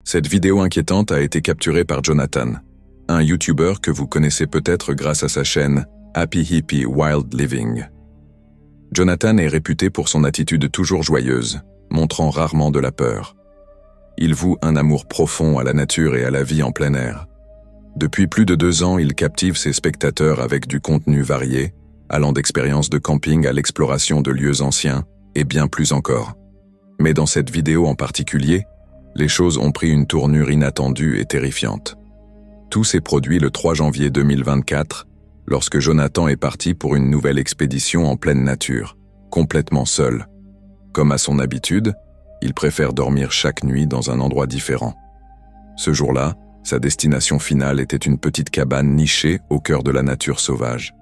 Cette vidéo inquiétante a été capturée par Jonathan, un YouTuber que vous connaissez peut-être grâce à sa chaîne Happy Hippie Wild Living. Jonathan est réputé pour son attitude toujours joyeuse, montrant rarement de la peur. Il voue un amour profond à la nature et à la vie en plein air. Depuis plus de 2 ans, il captive ses spectateurs avec du contenu varié, allant d'expériences de camping à l'exploration de lieux anciens, et bien plus encore. Mais dans cette vidéo en particulier, les choses ont pris une tournure inattendue et terrifiante. Tout s'est produit le 3 janvier 2024, lorsque Jonathan est parti pour une nouvelle expédition en pleine nature, complètement seul. Comme à son habitude, il préfère dormir chaque nuit dans un endroit différent. Ce jour-là, sa destination finale était une petite cabane nichée au cœur de la nature sauvage.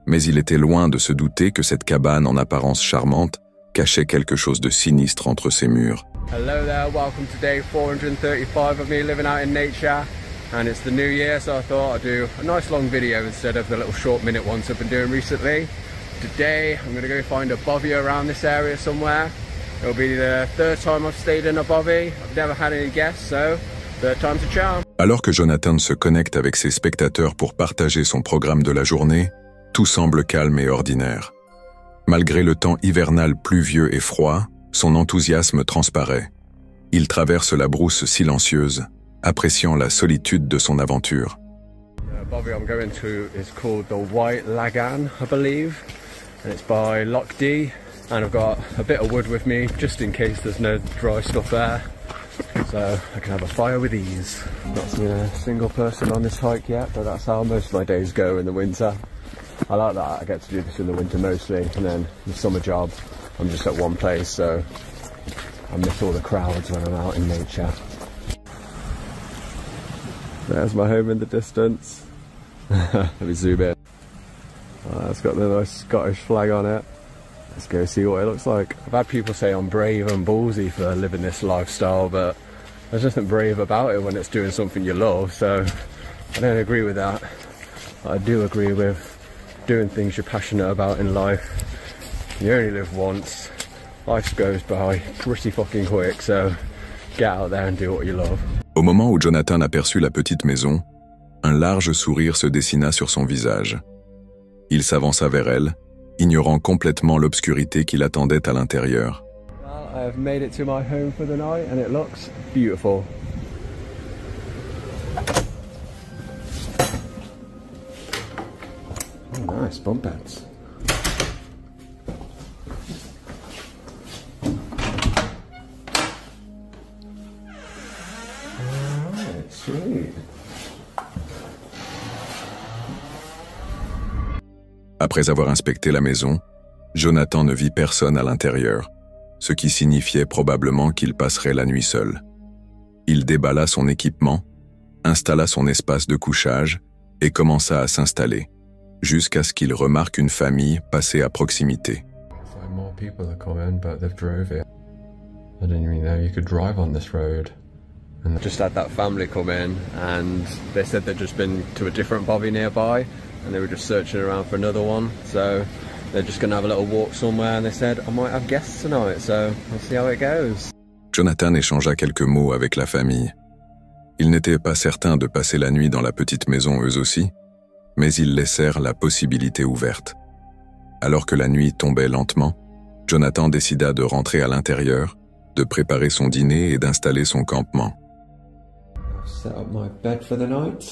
Mais il était loin de se douter que cette cabane en apparence charmante cachait quelque chose de sinistre entre ses murs. Hello there, welcome to day 435 of me living out in nature, and it's the new year, so I thought I'd do a nice long video instead of the little short minute ones I've been doing recently. Today I'm going to go find a bovie around this area somewhere. It'll be the 3rd time I've stayed in a bovie. I've never had any guests, so 3rd time's a charm. Alors que Jonathan se connecte avec ses spectateurs pour partager son programme de la journée, tout semble calme et ordinaire. Malgré le temps hivernal pluvieux et froid, son enthousiasme transparaît. Il traverse la brousse silencieuse, appréciant la solitude de son aventure. The bovie I'm going to is called the White Lagan, I believe, and it's by Loch Dee, and I've got a bit of wood with me just in case there's no dry stuff there, so I can have a fire with ease. Not seen a single person on this hike yet, but that's how most of my days go in the winter. I like that, I get to do this in the winter mostly, and then the summer job I'm just at one place, so I miss all the crowds when I'm out in nature. There's my home in the distance. Let me zoom in. It's got the nice Scottish flag on it. Let's go see what it looks like. I've had people say I'm brave and ballsy for living this lifestyle, but there's nothing brave about it when it's doing something you love, so I don't agree with that. I do agree with doing things you're passionate about in life. You only live once. Life goes by pretty fucking quick, so get out there and do what you love. Au moment où Jonathan aperçut la petite maison, un large sourire se dessina sur son visage. Il s'avança vers elle, ignorant complètement l'obscurité qui l'attendait à l'intérieur. Well, I have made it to my home for the night and it looks beautiful. Oh, nice bunk beds. Alright, sweet. Après avoir inspecté la maison, Jonathan ne vit personne à l'intérieur, ce qui signifiait probablement qu'il passerait la nuit seul. Il déballa son équipement, installa son espace de couchage et commença à s'installer, jusqu'à ce qu'il remarque une famille passer à proximité. More people are coming, but they've drove it. I didn't even know you could drive on this road. And just had that family come in, and they said they'd just been to a different bovie nearby, and they were just searching around for another one. So they're just going to have a little walk somewhere, and they said, I might have guests tonight, so we'll see how it goes. Jonathan échangea quelques mots avec la famille. Ils n'étaient pas certains de passer la nuit dans la petite maison eux aussi, mais ils laissèrent la possibilité ouverte. Alors que la nuit tombait lentement, Jonathan décida de rentrer à l'intérieur, de préparer son dîner et d'installer son campement. I've set up my bed for the night.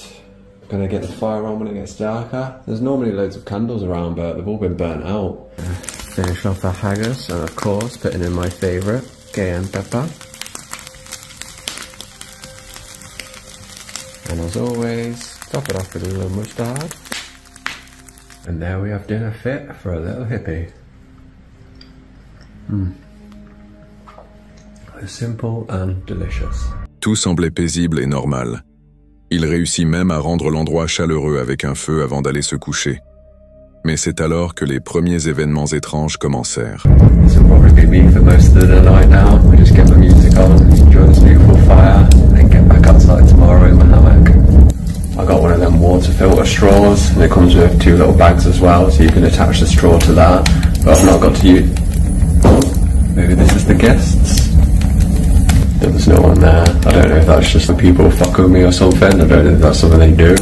Gonna get the fire on when it gets darker. There's normally loads of candles around, but they've all been burnt out. Finish off the haggis, and of course, putting in my favourite, cayenne pepper. And as always, top it off with a little mustard. And there we have dinner fit for a little hippie. Simple and delicious. Tout semblait paisible et normal. Il réussit même à rendre l'endroit chaleureux avec un feu avant d'aller se coucher. Mais c'est alors que les premiers événements étranges commencèrent. This will probably be me for most of the night now. I just get my music on, enjoy this beautiful fire, and then get back outside tomorrow in my hammock. I got one of them water filter straws, and it comes with 2 little bags as well, so you can attach the straw to that. But I've not got to use. Maybe this is the guests. There was no one there. I don't know if that's just the people fucking with me or something. I don't know if that's something they do.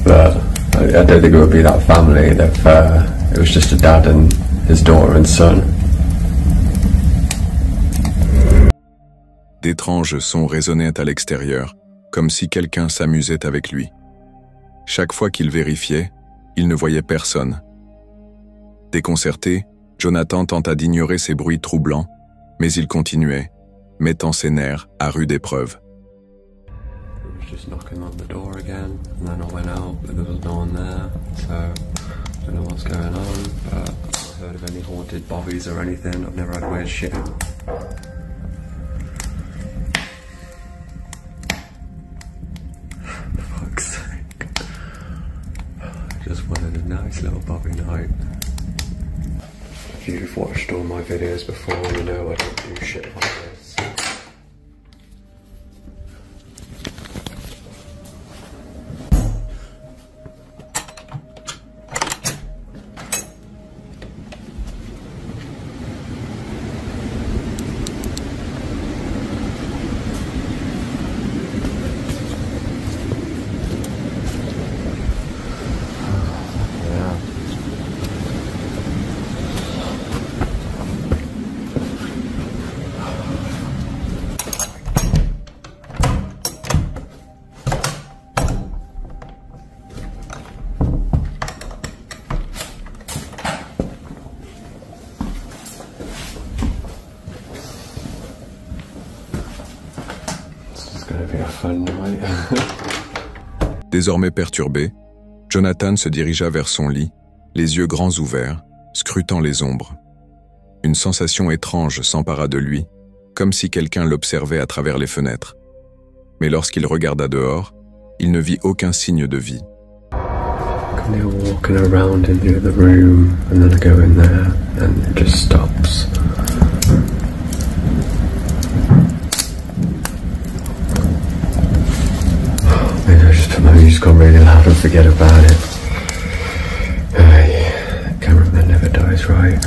But I don't think it would be that family if it was just a dad and his daughter and son. D'étranges sons résonnaient à l'extérieur, comme si quelqu'un s'amusait avec lui. Chaque fois qu'il vérifiait, il ne voyait personne. Déconcerté, Jonathan tenta d'ignorer ces bruits troublants, mais il continuait, mettant ses nerfs à rude épreuve. It was just knocking on the door again, and then I went out, but there was no one there, so I don't know what's going on, but I've heard of any haunted bobbies or anything. I've never had weird shit. For fuck's sake. I just wanted a nice little bobby night. If you've watched all my videos before, you know I don't do shit like this. Désormais perturbé, Jonathan se dirigea vers son lit, les yeux grands ouverts, scrutant les ombres. Une sensation étrange s'empara de lui, comme si quelqu'un l'observait à travers les fenêtres. Mais lorsqu'il regarda dehors, il ne vit aucun signe de vie. They're walking around in the other room, and then I go in there, and it just stops. Maybe I just put my music on really loud and forget about it. Cameraman never dies, right?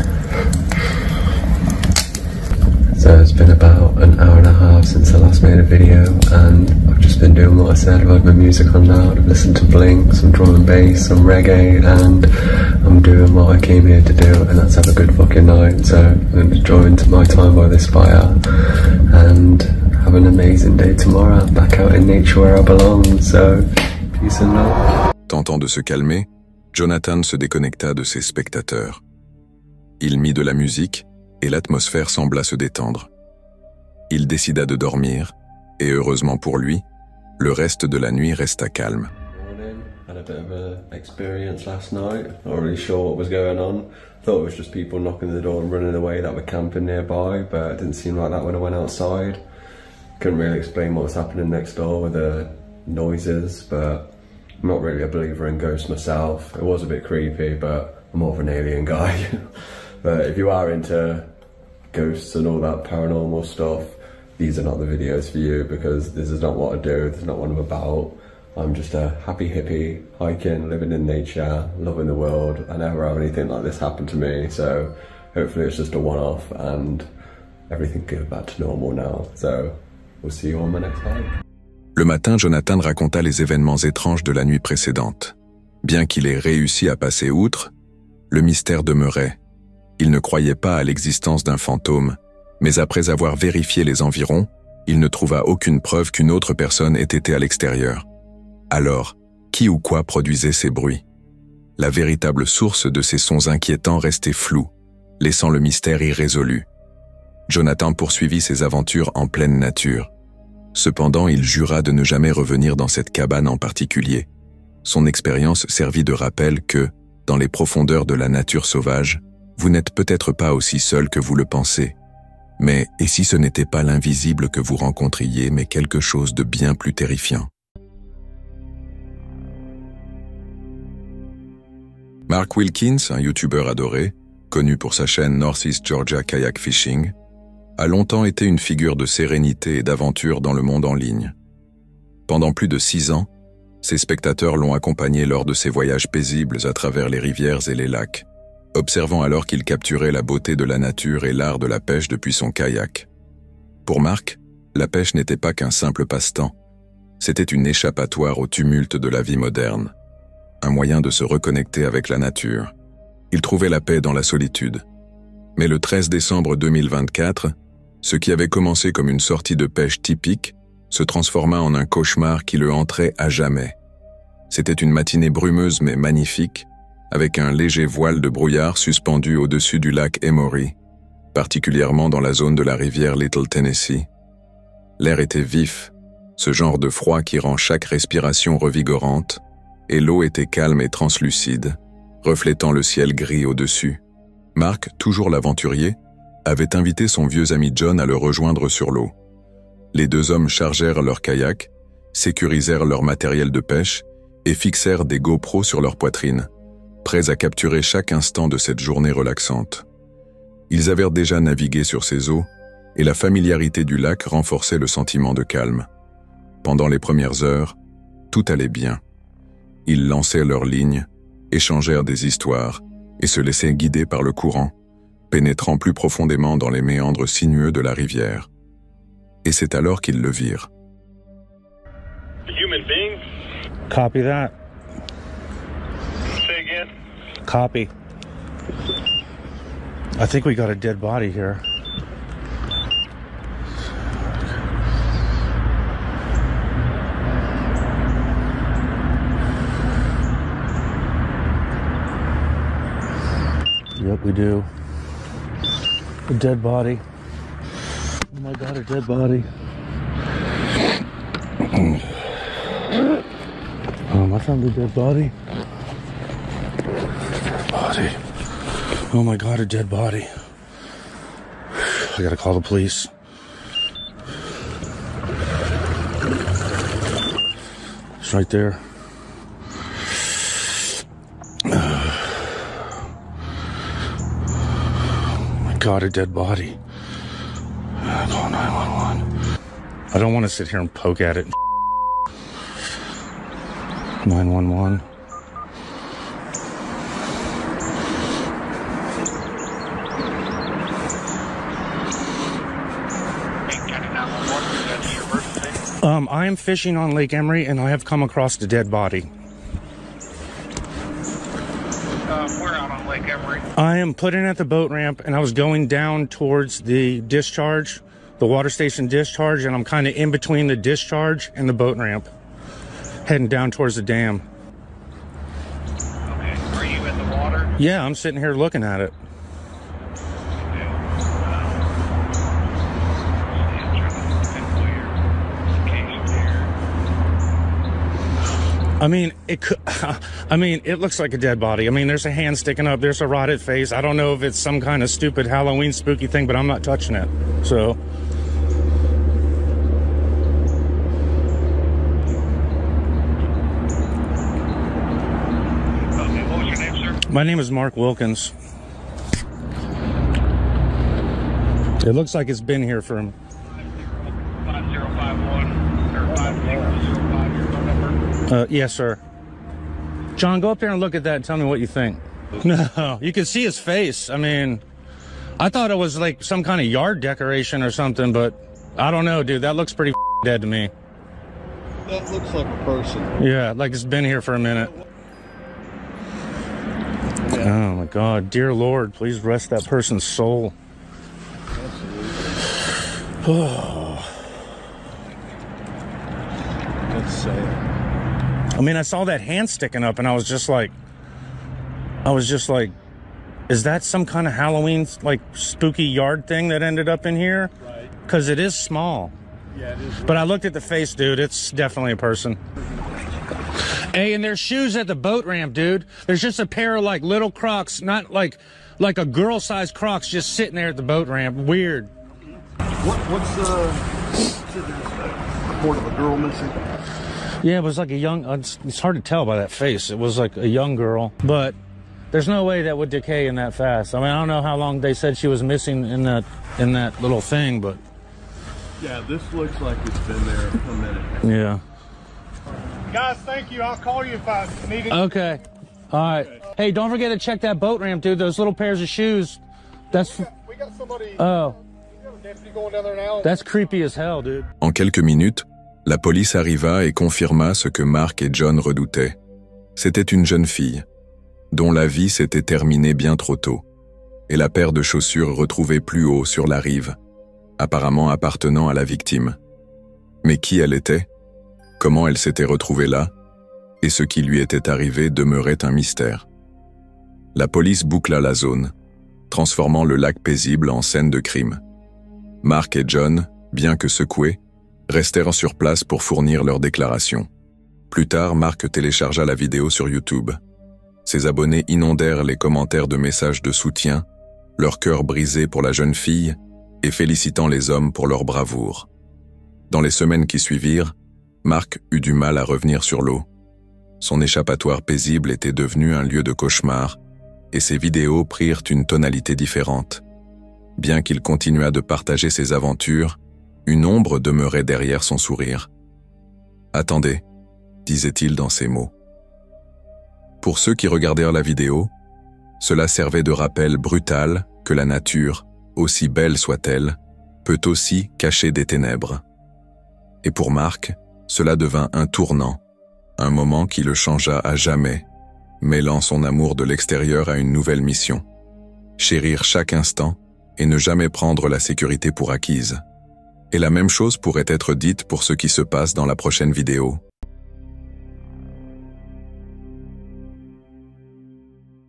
So it's been about an hour and a half since I last made a video, and I've just been doing what I said. I've had my music on loud, I've listened to Blink, some drum and bass, some reggae, and I'm doing what I came here to do, and that's have a good fucking night. So I'm enjoying my time by this fire, and have an amazing day tomorrow, back out in nature where I belong, so peace and love. Tentant de se calmer, Jonathan se déconnecta de ses spectateurs. Il mit de la musique, et l'atmosphère sembla se détendre. Il décida de dormir, et heureusement pour lui, le reste de la nuit resta calme. Had a bit of an experience last night. Not really sure what was going on. Thought it was just people knocking the door and running away that were camping nearby, but it didn't seem like that when I went outside. Couldn't really explain what was happening next door with the noises, but I'm not really a believer in ghosts myself. It was a bit creepy, but I'm more of an alien guy. But if you are into ghosts and all that paranormal stuff, these are not the videos for you, because this is not what I do, this is not what I'm about. I'm just a happy hippie, hiking, living in nature, loving the world. I never have anything like this happen to me, so hopefully it's just a one-off and everything goes back to normal now. So we'll see you on my next hike. Le matin, Jonathan raconta les événements étranges de la nuit précédente. Bien qu'il ait réussi à passer outre, le mystère demeurait. Il ne croyait pas à l'existence d'un fantôme, mais après avoir vérifié les environs, il ne trouva aucune preuve qu'une autre personne ait été à l'extérieur. Alors, qui ou quoi produisait ces bruits? La véritable source de ces sons inquiétants restait floue, laissant le mystère irrésolu. Jonathan poursuivit ses aventures en pleine nature. Cependant, il jura de ne jamais revenir dans cette cabane en particulier. Son expérience servit de rappel que, dans les profondeurs de la nature sauvage, vous n'êtes peut-être pas aussi seul que vous le pensez. Mais, et si ce n'était pas l'invisible que vous rencontriez, mais quelque chose de bien plus terrifiant? Mark Wilkins, un youtubeur adoré, connu pour sa chaîne Northeast Georgia Kayak Fishing, a longtemps été une figure de sérénité et d'aventure dans le monde en ligne. Pendant plus de 6 ans, ses spectateurs l'ont accompagné lors de ses voyages paisibles à travers les rivières et les lacs, observant alors qu'il capturait la beauté de la nature et l'art de la pêche depuis son kayak. Pour Mark, La pêche n'était pas qu'un simple passe-temps. C'était une échappatoire au tumulte de la vie moderne. Un moyen de se reconnecter avec la nature. Il trouvait la paix dans la solitude. Mais le 13 décembre 2024, ce qui avait commencé comme une sortie de pêche typique se transforma en un cauchemar qui le hanterait à jamais. C'était une matinée brumeuse mais magnifique, avec un léger voile de brouillard suspendu au-dessus du lac Emory, particulièrement dans la zone de la rivière Little Tennessee. L'air était vif, ce genre de froid qui rend chaque respiration revigorante, et l'eau était calme et translucide, reflétant le ciel gris au-dessus. Mark, toujours l'aventurier, avait invité son vieux ami John à le rejoindre sur l'eau. Les deux hommes chargèrent leur kayak, sécurisèrent leur matériel de pêche et fixèrent des GoPros sur leur poitrine, prêts à capturer chaque instant de cette journée relaxante. Ils avaient déjà navigué sur ces eaux et la familiarité du lac renforçait le sentiment de calme. Pendant les premières heures, tout allait bien. Ils lançaient leurs lignes, échangèrent des histoires et se laissaient guider par le courant, pénétrant plus profondément dans les méandres sinueux de la rivière. Et c'est alors qu'ils le virent. Human being? Copy that. Say again? Copy. I think we got a dead body here. Yep, we do. A dead body. Oh my God, a dead body. I found a dead body. Body. Oh my God, a dead body. I gotta call the police. It's right there. God, a dead body. Call 911. I don't want to sit here and poke at it. 911. I am fishing on Lake Emery and I have come across a dead body. We're out on Lake Emery. I am putting at the boat ramp and I was going down towards the discharge, the water station discharge, and I'm kind of in between the discharge and the boat ramp, heading down towards the dam. Okay, are you in the water? Yeah, I'm sitting here looking at it. I mean, it could, I mean, it looks like a dead body. I mean, there's a hand sticking up. There's a rotted face. I don't know if it's some kind of stupid Halloween spooky thing, but I'm not touching it. So. Okay, what was your name, sir? My name is Mark Wilkins. It looks like it's been here for 5051 or 5005, your phone number? Yes, sir. John, go up there and look at that and tell me what you think. No, you can see his face. I mean, I thought it was like some kind of yard decoration or something, but I don't know, dude. That looks pretty dead to me. That looks like a person. Yeah, like it's been here for a minute. Oh my God, dear Lord, please rest that person's soul. Oh. That's sad. I mean, I saw that hand sticking up and I was just like, is that some kind of Halloween, like, spooky yard thing that ended up in here? Right. Because it is small. Yeah, it is. But I looked at the face, dude. It's definitely a person. Hey, and there's shoes at the boat ramp, dude. There's just a pair of, like, little Crocs, not like a girl-sized Crocs just sitting there at the boat ramp. Weird. What's the report of a girl missing? Yeah, it was like a young, it's hard to tell by that face. It was like a young girl, but there's no way that would decay in that fast. I mean, I don't know how long they said she was missing in that little thing, but. Yeah, this looks like it's been there a minute. Yeah. Guys, thank you. I'll call you if I need it. Okay. All right. Hey, don't forget to check that boat ramp, dude. Those little pairs of shoes. That's. We got somebody. Oh. Deputy going down there now. That's creepy as hell, dude. En quelques minutes, la police arriva et confirma ce que Mark et John redoutaient. C'était une jeune fille, dont la vie s'était terminée bien trop tôt, et la paire de chaussures retrouvée plus haut sur la rive, apparemment appartenant à la victime. Mais qui elle était? Comment elle s'était retrouvée là? Et ce qui lui était arrivé demeurait un mystère. La police boucla la zone, transformant le lac paisible en scène de crime. Mark et John, bien que secoués, restèrent sur place pour fournir leurs déclarations. Plus tard, Mark téléchargea la vidéo sur YouTube. Ses abonnés inondèrent les commentaires de messages de soutien, leur cœur brisé pour la jeune fille et félicitant les hommes pour leur bravoure. Dans les semaines qui suivirent, Mark eut du mal à revenir sur l'eau. Son échappatoire paisible était devenu un lieu de cauchemar et ses vidéos prirent une tonalité différente. Bien qu'il continuât de partager ses aventures, une ombre demeurait derrière son sourire. « Attendez », disait-il dans ses mots. Pour ceux qui regardèrent la vidéo, cela servait de rappel brutal que la nature, aussi belle soit-elle, peut aussi cacher des ténèbres. Et pour Mark, cela devint un tournant, un moment qui le changea à jamais, mêlant son amour de l'extérieur à une nouvelle mission. Chérir chaque instant et ne jamais prendre la sécurité pour acquise. Et la même chose pourrait être dite pour ce qui se passe dans la prochaine vidéo.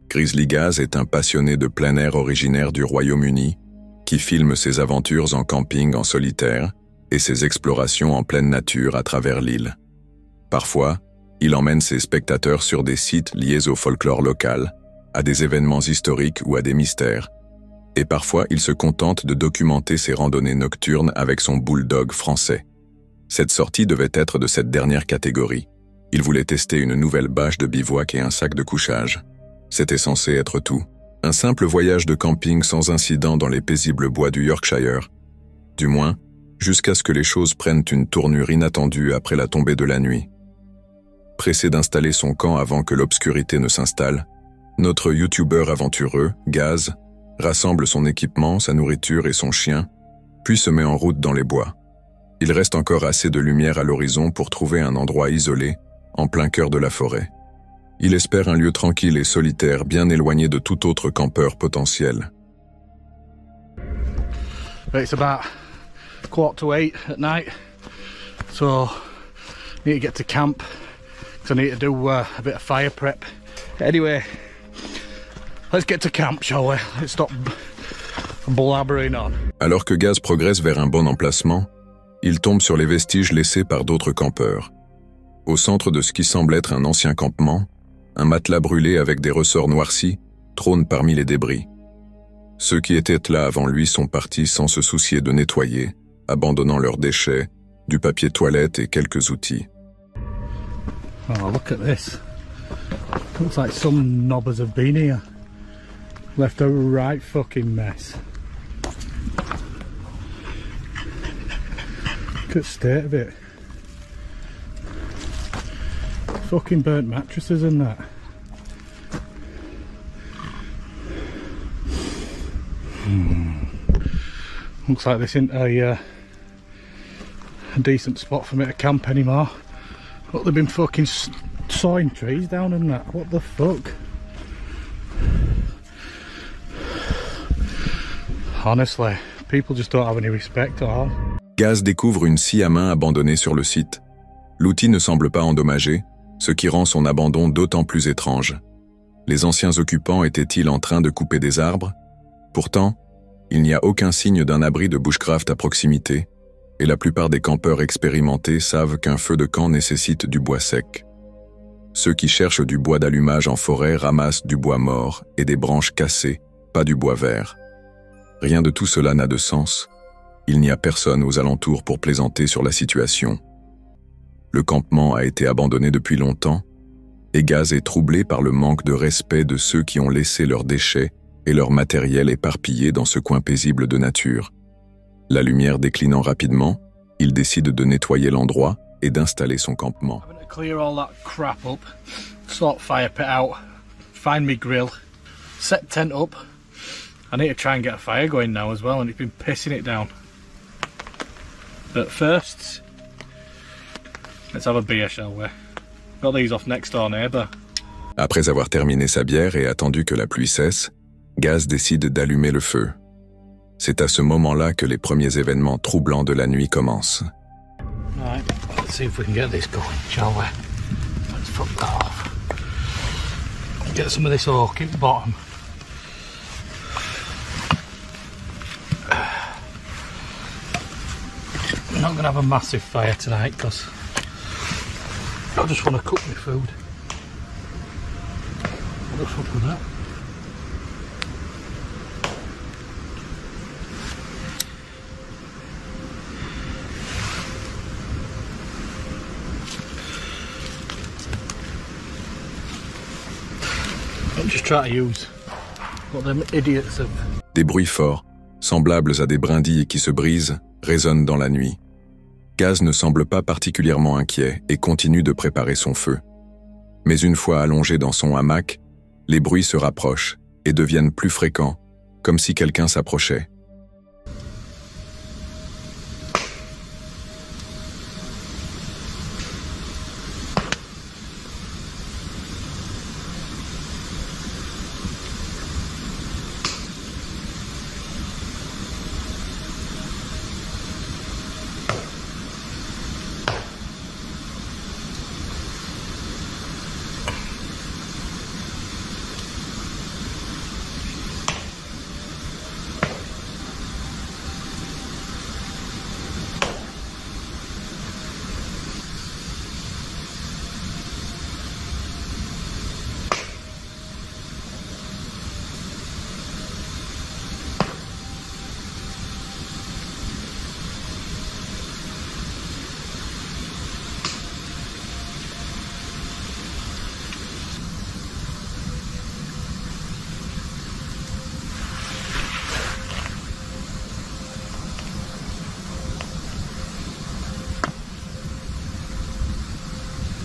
Grizzly Gaz est un passionné de plein air originaire du Royaume-Uni qui filme ses aventures en camping en solitaire et ses explorations en pleine nature à travers l'île. Parfois, il emmène ses spectateurs sur des sites liés au folklore local, à des événements historiques ou à des mystères. Et parfois, il se contente de documenter ses randonnées nocturnes avec son bulldog français. Cette sortie devait être de cette dernière catégorie. Il voulait tester une nouvelle bâche de bivouac et un sac de couchage. C'était censé être tout. Un simple voyage de camping sans incident dans les paisibles bois du Yorkshire. Du moins, jusqu'à ce que les choses prennent une tournure inattendue après la tombée de la nuit. Pressé d'installer son camp avant que l'obscurité ne s'installe, notre youtubeur aventureux, Gaz, rassemble son équipement, sa nourriture et son chien, puis se met en route dans les bois. Il reste encore assez de lumière à l'horizon pour trouver un endroit isolé, en plein cœur de la forêt. Il espère un lieu tranquille et solitaire, bien éloigné de tout autre campeur potentiel. It's about 7:15 at night, so I need to get to camp because I need to do a bit of fire prep. Anyway, let's get to camp, shall we? Let's stop blabbering on. Alors que Gaz progresse vers un bon emplacement, il tombe sur les vestiges laissés par d'autres campeurs. Au centre de ce qui semble être un ancien campement, un matelas brûlé avec des ressorts noircis trône parmi les débris. Ceux qui étaient là avant lui sont partis sans se soucier de nettoyer, abandonnant leurs déchets, du papier toilette et quelques outils. Oh, look at this. Looks like some knobbers have been here. Left a right fucking mess. Look at the state of it. Fucking burnt mattresses and that. Looks like this isn't a decent spot for me to camp anymore. Look, they've been fucking sawing trees down and that. What the fuck? Honestly, people just don't have any respect at all. Gaz découvre une scie à main abandonnée sur le site. L'outil ne semble pas endommagé, ce qui rend son abandon d'autant plus étrange. Les anciens occupants étaient-ils en train de couper des arbres? Pourtant, il n'y a aucun signe d'un abri de bushcraft à proximité, et la plupart des campeurs expérimentés savent qu'un feu de camp nécessite du bois sec. Ceux qui cherchent du bois d'allumage en forêt ramassent du bois mort et des branches cassées, pas du bois vert. Rien de tout cela n'a de sens. Il n'y a personne aux alentours pour plaisanter sur la situation. Le campement a été abandonné depuis longtemps, et Gaz est troublé par le manque de respect de ceux qui ont laissé leurs déchets et leur matériel éparpillés dans ce coin paisible de nature. La lumière déclinant rapidement, il décide de nettoyer l'endroit et d'installer son campement. I'm going to clear all that crap up, sort fire pit out, find me grill, set tent up. I need to try and get a fire going now as well, and it's been pissing it down. But first, let's have a beer, shall we? Got these off next door neighbour. Après avoir terminé sa bière et attendu que la pluie cesse, Gaz décide d'allumer le feu. C'est à ce moment-là que les premiers événements troublants de la nuit commencent. Right, let's see if we can get this going, shall we? Let's fuck that off. Get some of this oak at the bottom. We're not going to have a massive fire tonight because I just want to cook my food. What the fuck was that? I'm just trying to use what them idiots have. Des bruits forts, semblables à des brindilles qui se brisent, résonnent dans la nuit. Gaz ne semble pas particulièrement inquiet et continue de préparer son feu. Mais une fois allongé dans son hamac, les bruits se rapprochent et deviennent plus fréquents, comme si quelqu'un s'approchait.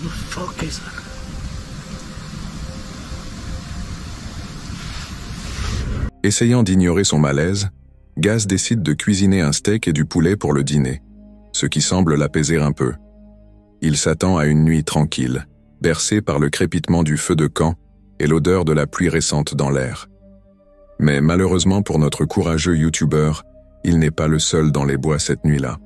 What the fuck is that? Essayant d'ignorer son malaise, Gaz décide de cuisiner un steak et du poulet pour le dîner, ce qui semble l'apaiser un peu. Il s'attend à une nuit tranquille, bercée par le crépitement du feu de camp et l'odeur de la pluie récente dans l'air. Mais malheureusement pour notre courageux YouTuber, il n'est pas le seul dans les bois cette nuit-là.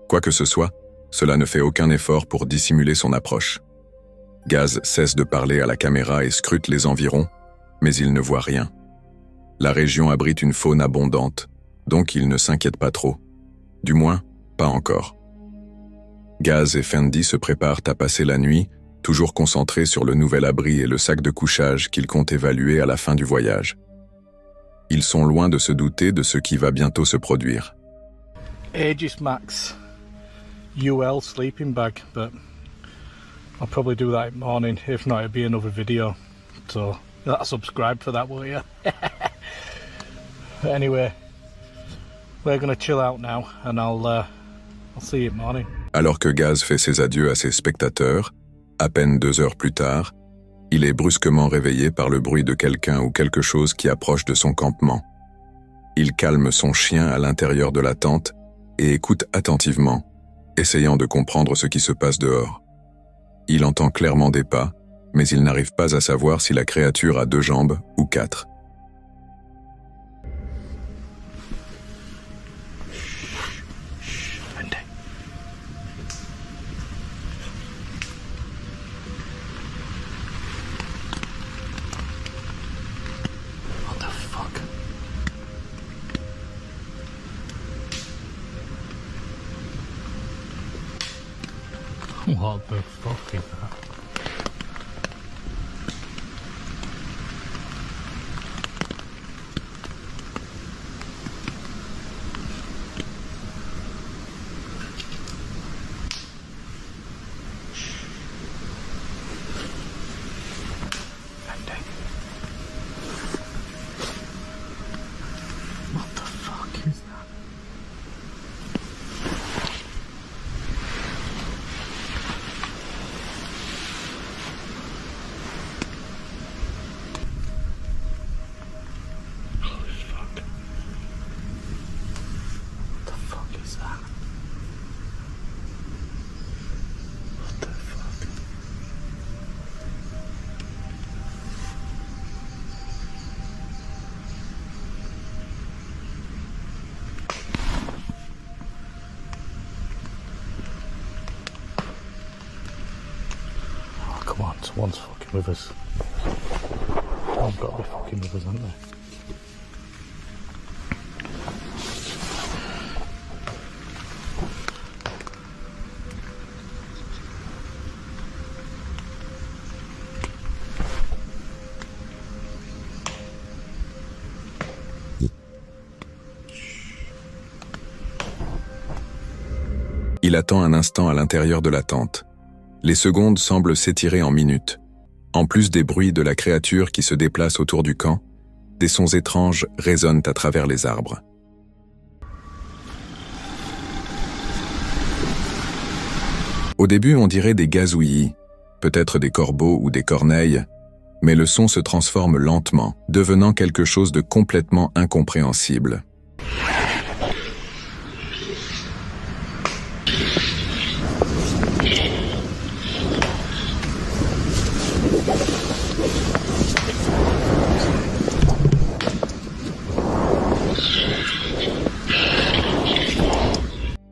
Quoi que ce soit, cela ne fait aucun effort pour dissimuler son approche. Gaz cesse de parler à la caméra et scrute les environs, mais il ne voit rien. La région abrite une faune abondante, donc il ne s'inquiète pas trop. Du moins, pas encore. Gaz et Fendi se préparent à passer la nuit, toujours concentrés sur le nouvel abri et le sac de couchage qu'ils comptent évaluer à la fin du voyage. Ils sont loin de se douter de ce qui va bientôt se produire. Aegis Max UL sleeping bag, but I'll probably do that in the morning. If not, it'll be another video. So subscribe for that, will you? But anyway, we're gonna chill out now, and I'll see you in the morning. Alors que Gaz fait ses adieux à ses spectateurs, à peine 2 heures plus tard, il est brusquement réveillé par le bruit de quelqu'un ou quelque chose qui approche de son campement. Il calme son chien à l'intérieur de la tente et écoute attentivement, essayant de comprendre ce qui se passe dehors. Il entend clairement des pas, mais il n'arrive pas à savoir si la créature a 2 jambes ou 4. What the fuck is that? What the fuck is that? Holy fuck. What the fuck is that? What the fuck? Oh, come on, someone's fucking with us. Someone's got to be fucking with us, haven't they? Il attend un instant à l'intérieur de la tente. Les secondes semblent s'étirer en minutes. En plus des bruits de la créature qui se déplace autour du camp, des sons étranges résonnent à travers les arbres. Au début, on dirait des gazouillis, peut-être des corbeaux ou des corneilles, mais le son se transforme lentement, devenant quelque chose de complètement incompréhensible.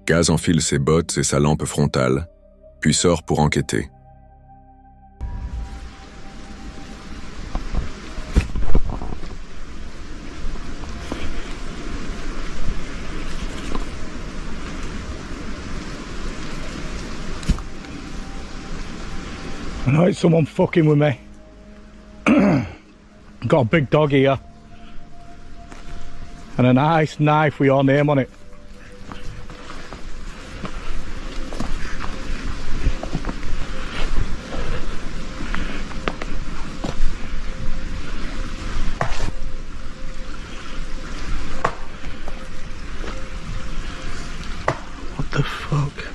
Gaz enfile ses bottes et sa lampe frontale, puis sort pour enquêter. I know it's someone fucking with me. Got a big dog here. And a nice knife with your name on it. What the fuck?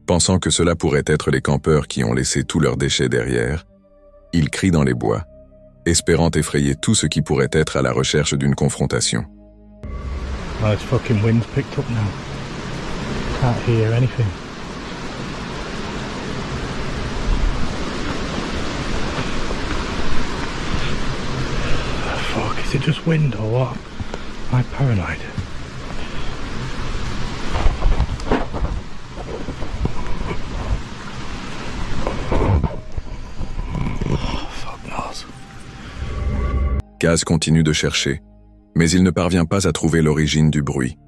Pensant que cela pourrait être les campeurs qui ont laissé tous leurs déchets derrière, il crie dans les bois, espérant effrayer tout ce qui pourrait être à la recherche d'une confrontation. Oh, it's fucking wind's picked up now. Can't hear anything. Fuck, is it just wind or what? Am I paranoid? Gaz continue de chercher, mais il ne parvient pas à trouver l'origine du bruit.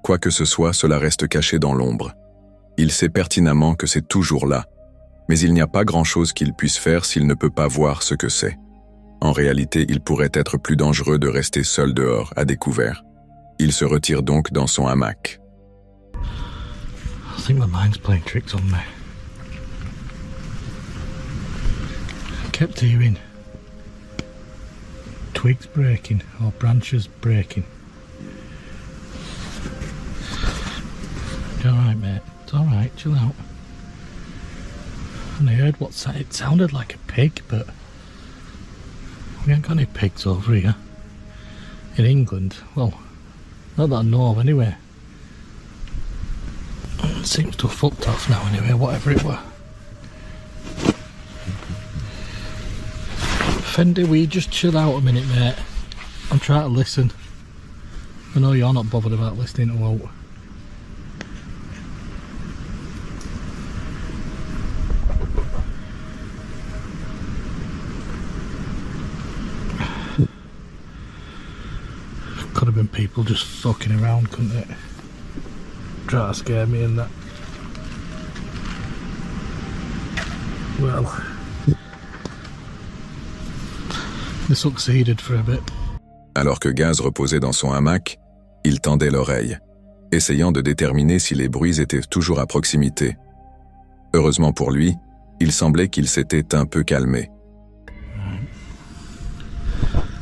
Quoi que ce soit, cela reste caché dans l'ombre. Il sait pertinemment que c'est toujours là, mais il n'y a pas grand-chose qu'il puisse faire s'il ne peut pas voir ce que c'est. En réalité, il pourrait être plus dangereux de rester seul dehors, à découvert. Il se retire donc dans son hamac. I think my mind's playing tricks on me. I kept hearing twigs breaking or branches breaking. You alright, mate? It's alright, chill out. And I heard it sounded like a pig, but we ain't got any pigs over here. In England, well, not that I know of anyway. It seems to have fucked off now anyway, whatever it were. Fendi, will you just chill out a minute, mate? I'm trying to listen. I know you're not bothered about listening to out. Could have been people just fucking around, couldn't it? Try to scare me and that. Well, they succeeded for a bit. Alors que Gaz reposait dans son hamac, il tendait l'oreille, essayant de déterminer si les bruits étaient toujours à proximité. Heureusement pour lui, il semblait qu'il s'était un peu calmé.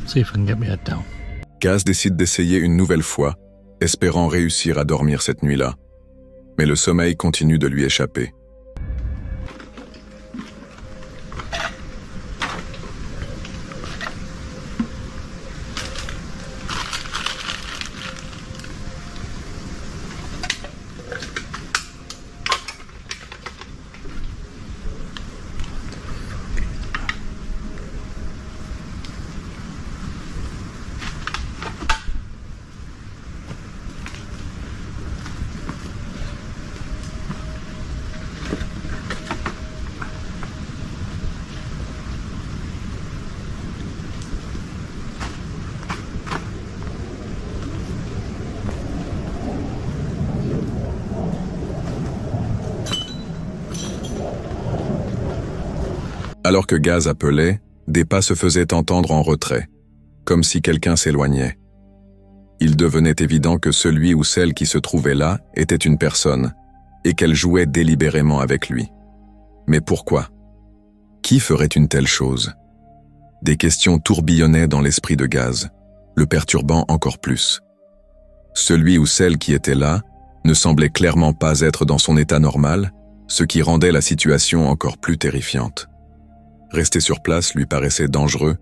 See if I can get my head down. Gaz décide d'essayer une nouvelle fois, espérant réussir à dormir cette nuit-là. Mais le sommeil continue de lui échapper. Alors que Gaz appelait, des pas se faisaient entendre en retrait, comme si quelqu'un s'éloignait. Il devenait évident que celui ou celle qui se trouvait là était une personne, et qu'elle jouait délibérément avec lui. Mais pourquoi? Qui ferait une telle chose? Des questions tourbillonnaient dans l'esprit de Gaz, le perturbant encore plus. Celui ou celle qui était là ne semblait clairement pas être dans son état normal, ce qui rendait la situation encore plus terrifiante. Rester sur place lui paraissait dangereux,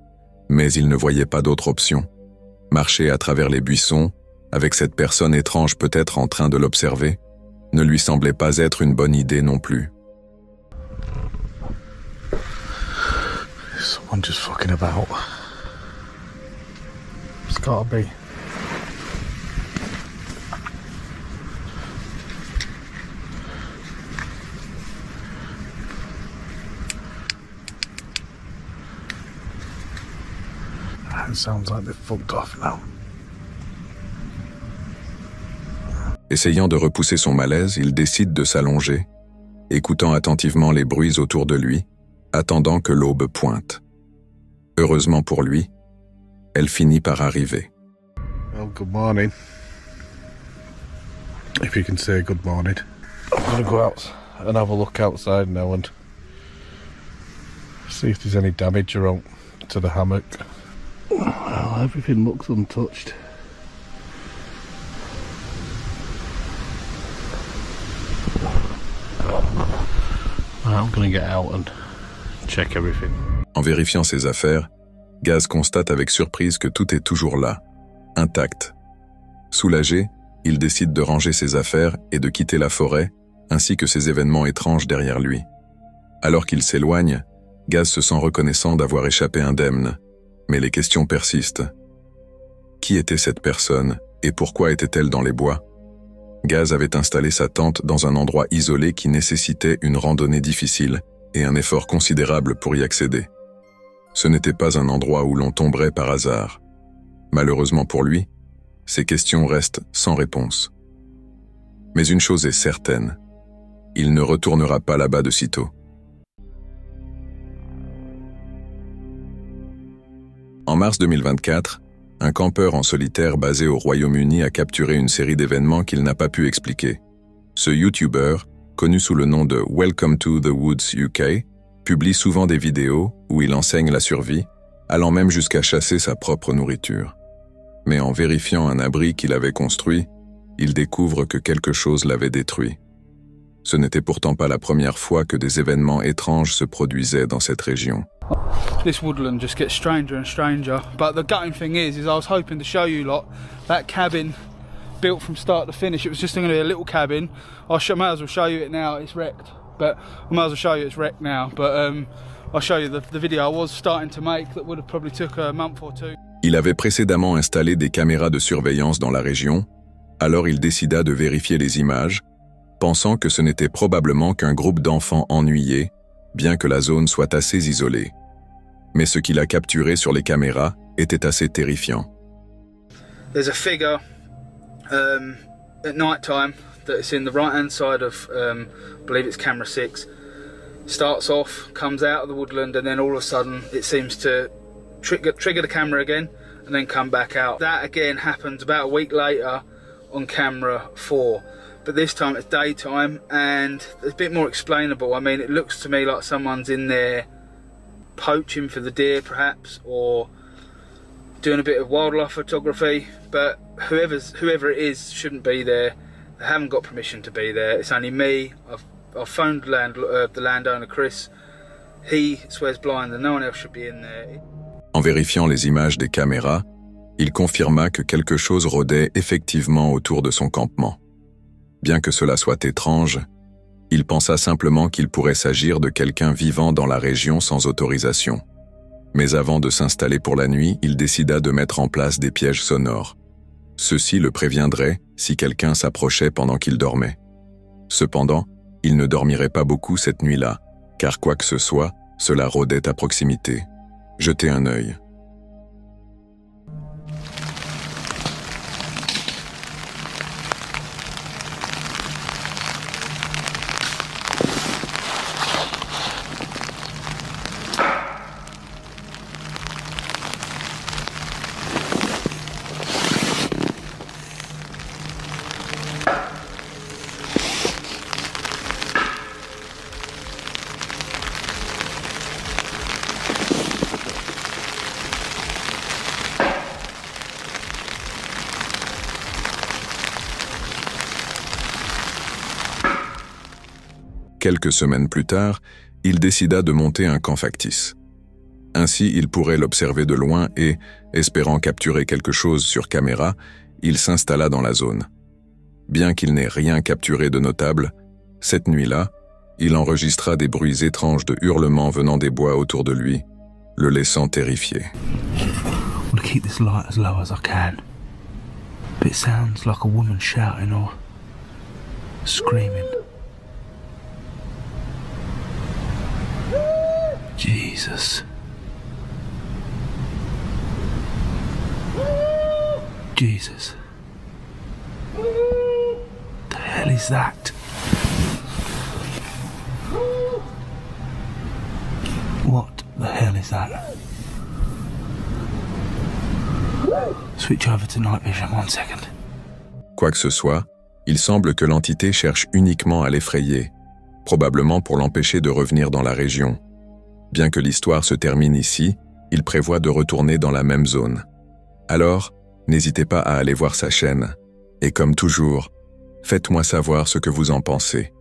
mais il ne voyait pas d'autre option. Marcher à travers les buissons, avec cette personne étrange peut-être en train de l'observer, ne lui semblait pas être une bonne idée non plus. Someone just fucking about. It's gotta be. It sounds like they've fucked off now. Essayant de repousser son malaise, il décide de s'allonger, écoutant attentivement les bruits autour de lui, attendant que l'aube pointe. Heureusement pour lui, elle finit par arriver. Well, good morning. If you can say good morning. I'm gonna go out and have a look outside now and see if there's any damage around to the hammock. Well, everything looks untouched. I'm gonna get out and check everything. En vérifiant ses affaires, Gaz constate avec surprise que tout est toujours là, intact. Soulagé, il décide de ranger ses affaires et de quitter la forêt, ainsi que ces événements étranges derrière lui. Alors qu'il s'éloigne, Gaz se sent reconnaissant d'avoir échappé indemne. Mais les questions persistent. Qui était cette personne et pourquoi était-elle dans les bois? Gaz avait installé sa tente dans un endroit isolé qui nécessitait une randonnée difficile et un effort considérable pour y accéder. Ce n'était pas un endroit où l'on tomberait par hasard. Malheureusement pour lui, ces questions restent sans réponse. Mais une chose est certaine, il ne retournera pas là-bas de sitôt. En mars 2024, un campeur en solitaire basé au Royaume-Uni a capturé une série d'événements qu'il n'a pas pu expliquer. Ce YouTuber, connu sous le nom de Welcome to the Woods UK, publie souvent des vidéos où il enseigne la survie, allant même jusqu'à chasser sa propre nourriture. Mais en vérifiant un abri qu'il avait construit, il découvre que quelque chose l'avait détruit. Ce n'était pourtant pas la première fois que des événements étranges se produisaient dans cette région. This woodland just gets stranger and stranger, but the gutting thing is I was hoping to show you lot that cabin built from start to finish. It was just going to be a little cabin. Might as well show you it now. It's wrecked, but I might as well show you it's wrecked now. But I'll show you the video I was starting to make that would have probably took a month or two. Il avait précédemment installé des caméras de surveillance dans la région, alors il décida de vérifier les images, pensant que ce n'était probablement qu'un groupe d'enfants ennuyés, bien que la zone soit assez isolée. Mais ce qu'il a capturé sur les caméras était assez terrifiant. there's a figure at night time that's in the right hand side of, I believe it's camera 6. Starts off, comes out of the woodland, and then all of a sudden it seems to trigger the camera again and then come back out. That again happens about a week later on camera 4, but this time it's daytime and it's a bit more explainable. I mean, it looks to me like someone's in there poaching for the deer perhaps, or doing a bit of wildlife photography, but whoever it is shouldn't be there. They haven't got permission to be there. It's only me. I've phoned the landowner Chris. He swears blind that no one else should be in there. En vérifiant les images des caméras, il confirma que quelque chose rôdait effectivement autour de son campement. Bien que cela soit étrange, il pensa simplement qu'il pourrait s'agir de quelqu'un vivant dans la région sans autorisation. Mais avant de s'installer pour la nuit, il décida de mettre en place des pièges sonores. Ceux-ci le préviendraient si quelqu'un s'approchait pendant qu'il dormait. Cependant, il ne dormirait pas beaucoup cette nuit-là, car quoi que ce soit, cela rôdait à proximité. Jetez un œil. Quelques semaines plus tard, il décida de monter un camp factice. Ainsi, il pourrait l'observer de loin et, espérant capturer quelque chose sur caméra, il s'installa dans la zone. Bien qu'il n'ait rien capturé de notable, cette nuit-là, il enregistra des bruits étranges de hurlements venant des bois autour de lui, le laissant terrifié. I want to keep this light as low as I can, but it sounds like a woman shouting or screaming. Jesus. Jesus. The hell is that? What the hell is that? Switch over to night vision 1 second. Quoi que ce soit, il semble que l'entité cherche uniquement à l'effrayer, probablement pour l'empêcher de revenir dans la région. Bien que l'histoire se termine ici, il prévoit de retourner dans la même zone. Alors, n'hésitez pas à aller voir sa chaîne. Et comme toujours, faites-moi savoir ce que vous en pensez.